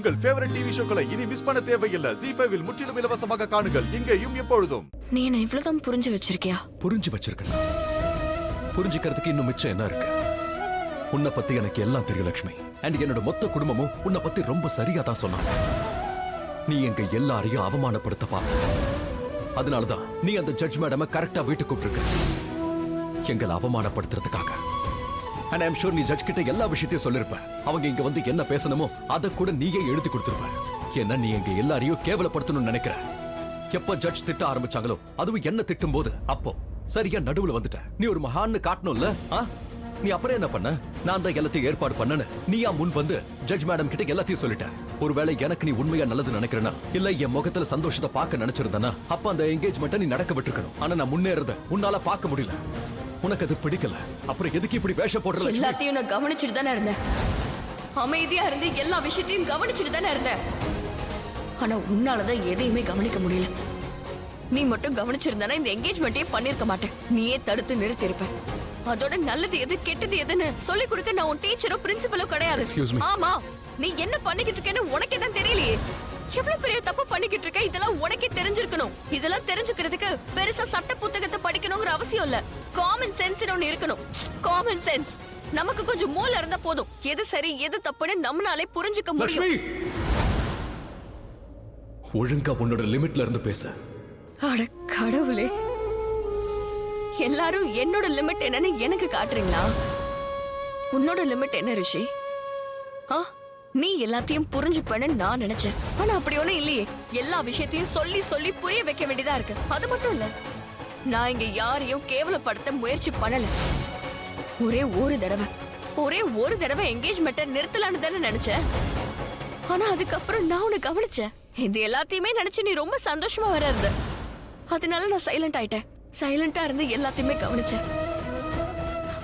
உங்கள் favourite TV ஷோக்களை இனி miss பண்ண தேவையில்லை. ZEE5 இல் முற்றிலும் இலவசமாக காணுங்கள். இங்கேயும் எப்பொழுதும். நீ என்ன இவ்வளவுதான் புரிஞ்சு வச்சிருக்கியா? புரிஞ்சு வச்சிருக்கேன். புரிஞ்சுக்கிறதுக்கு இன்னும் மிச்சம் என்ன இருக்கு? உன்னை பத்தி எனக்கு எல்லாம் தெரியும் லட்சுமி. அண்ட் என்னோட மொத்த குடும்பமும் உன்னை பத்தி ரொம்ப சரியா தான் சொன்னாங்க. நீ எங்க எல்லாரையும் அவமானப்படுத்த பார்த்த. அதனாலதான் நீ அந்த ஜட்ஜ் மேடம கரெக்டா வீட்டுக்கு கூப்பிட்டுருக்க, எங்களை அவமானப்படுத்துறதுக்காக. And I'm sure நீ ஜட்ஜ் கிட்ட எல்லா விஷயத்தையும் சொல்லிருப்ப. அவங்க இங்க வந்து என்ன பேசணுமோ அதை கூட நீயே எழுதி கொடுத்திருப்ப. ஏன்னா நீ எங்க எல்லாரையும் கேவலப்படுத்தணும்னு நினைக்கிற. எப்ப ஜட்ஜ் திட்ட ஆரம்பிச்சாங்களோ, அதுவும் என்ன திட்டும் போது அப்போ சரியா நடுவுல வந்துட்ட. நீ ஒரு மகான்னு காட்டணும்ல. நீ அப்புறம் என்ன பண்ண? நான் தான் எல்லாத்தையும் ஏற்பாடு பண்ணனு நீயா முன் வந்து ஜட்ஜ் மேடம் கிட்ட எல்லாத்தையும் சொல்லிட்ட. ஒருவேளை எனக்கு நீ உண்மையா நல்லது நினைக்கிறனா, இல்ல என் முகத்துல சந்தோஷத்தை பார்க்க நினைச்சிருந்தனா, அப்ப அந்த என்கேஜ்மெண்ட்டை நீ நடக்க விட்டுருக்கணும். ஆனா நான் முன்னேறத உன்னால பார்க்க முடியல. உனக்கு அது பிடிக்கல. அப்புறம் எதுக்கு இப்படி வேஷ போடுற? எல்லாத்தையும் நான் கவனிச்சுட்டு தானே இருந்தேன். அமைதியா இருந்து எல்லா விஷயத்தையும் கவனிச்சுட்டு தானே இருந்தேன். ஆனா உன்னாலதான் எதையுமே கவனிக்க முடியல. நீ மட்டும் கவனிச்சிருந்தானா இந்த என்கேஜ்மெண்ட்டே பண்ணிருக்க மாட்டேன். நீயே தடுத்து நிறுத்தி இருப்ப. அதோட நல்லது எது கெட்டது எதுன்னு சொல்லி கொடுக்க நான் உன் டீச்சரோ பிரின்சிபலோ கிடையாது. ஆமா, நீ என்ன பண்ணிக்கிட்டு இருக்கேன்னு உனக்கே தான் தெரியலையே. எவ்வளவு பெரிய தப்பு பண்ணிக்கிட்டு இருக்க, இதெல்லாம் உனக்கே தெரிஞ்சிருக்கணும். இதெல்லாம் தெரிஞ்சுக்கிறதுக்கு பெருசா சட்ட புத்தகத்தை படிக்கணுங்கிற அவசியம் இல்ல. காமன் சென்ஸ் ஒன்னு இருக்கணும். Common sense. நமக்கு கொஞ்சம் மூளை இருந்தா போதும். எது சரி எது தப்புன்னு நம்மளாலே புரிஞ்சுக்க முடியும். ஒழுங்கா உன்னோட லிமிட்ல இருந்து பேச. அட கடவுளே, எல்லாரும் என்னோட லிமிட் என்னன்னு எனக்கு காட்டுறீங்களா? உன்னோட லிமிட் என்ன ரிஷி? நீ எல்லாத்தையும் புரிஞ்சுப்பேன்னு நான் நினைச்சேன். ஆனா அப்படி ஒண்ணும் இல்லையே. எல்லா விஷயத்தையும் சொல்லி சொல்லி புரிய வைக்க வேண்டியதா இருக்கு. அது மட்டும் இல்ல, நான் இங்க யாரையும் கேவலப்படுத்த முயற்சி பண்ணல. ஒரே ஒரு தடவை என்கேஜ்மெண்ட்டை நிறுத்தலான்னு தானே நினைச்சேன். ஆனா அதுக்கப்புறம் நான் உன்னை கவனிச்சேன். இது எல்லாத்தையுமே நினைச்சு நீ ரொம்ப சந்தோஷமா வர இருந்த. அதனால நான் சைலண்ட் ஆயிட்டேன். சைலண்டா இருந்து எல்லாத்தையுமே கவனிச்சேன்.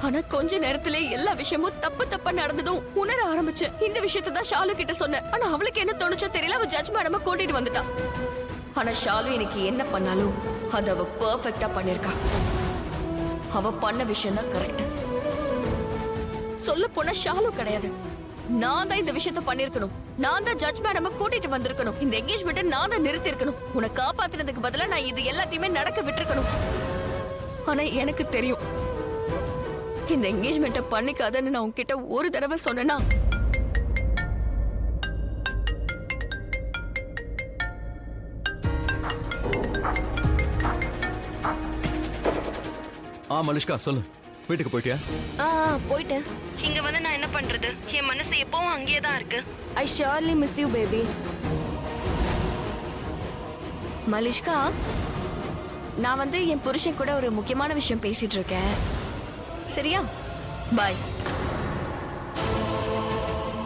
ஆனா கொஞ்ச நேரத்திலே எல்லா விஷயமும் தப்பு தப்பா நடந்ததும் உணர ஆரம்பிச்சேன். இந்த விஷயத்தை தான் ஷாலு கிட்ட சொன்னேன். ஆனா அவளுக்கு என்ன தோணுச்சோ தெரியல, அவ ஜட்ஜ் மேடம கூட்டிட்டு வந்துட்டா. ஆனா ஷாலு இன்னைக்கு என்ன பண்ணாலும் அது அவ பெர்ஃபெக்ட்டா பண்ணிருக்கா. அவ பண்ண விஷயம் தான் கரெக்ட். சொல்ல போனா ஷாலு கிடையாது, நான் தான் இந்த விஷயத்த பண்ணிருக்கணும். நான் தான் ஜட்ஜ் மேடம கூட்டிட்டு வந்திருக்கணும். இந்த என்கேஜ்மெண்ட்டை நான் தான் நிறுத்தி இருக்கணும். உன்னை காப்பாத்துறதுக்கு பதிலா நான் இது எல்லாத்தையுமே நடக்க விட்டுருக்கணும். ஆனா எனக்கு தெரியும், இந்த என்கேஜ்மெண்ட்டை பண்ணிக்காதன்னு நான் உன்கிட்ட ஒரு தடவை சொன்னேனா, மலிஷ்கா சொல்லு, வீட்டுக்கு போயிட்டியா? போயிட்டேன். இங்க வந்து நான் என்ன பண்றது? என் மனசு எப்பவும் அங்கேயே தான் இருக்கு. ஐ surely miss you baby. Malishka, நான் வந்து என் புருஷன் கூட ஒரு முக்கியமான விஷயம் பேசிட்டு இருக்கேன். சரியா? பாய்.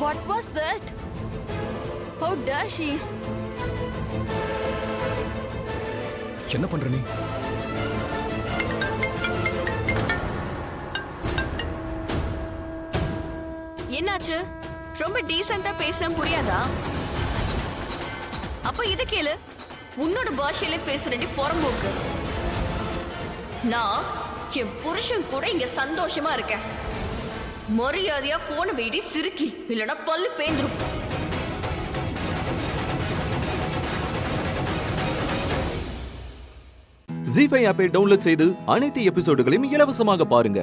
What was that? How dare she is? என்ன பண்ற நீ? என்னாச்சு? ரொம்ப டீசென்ட்டா பேசினா புரியாதா? அப்ப இத கேளு. உன்னோட பாஷையில பேசுறடி புறம்போக்கு. நான் என் புருஷன் கூட இங்க சந்தோஷமா இருக்கேன். மரியாதையா போன வெயிடி சிரிக்கி, இல்லனா பல்லு பேந்துரும். ZEE5 ஆப்பை டவுன்லோட் செய்து அனைத்து எபிசோடுகளையும் இலவசமாக பாருங்க.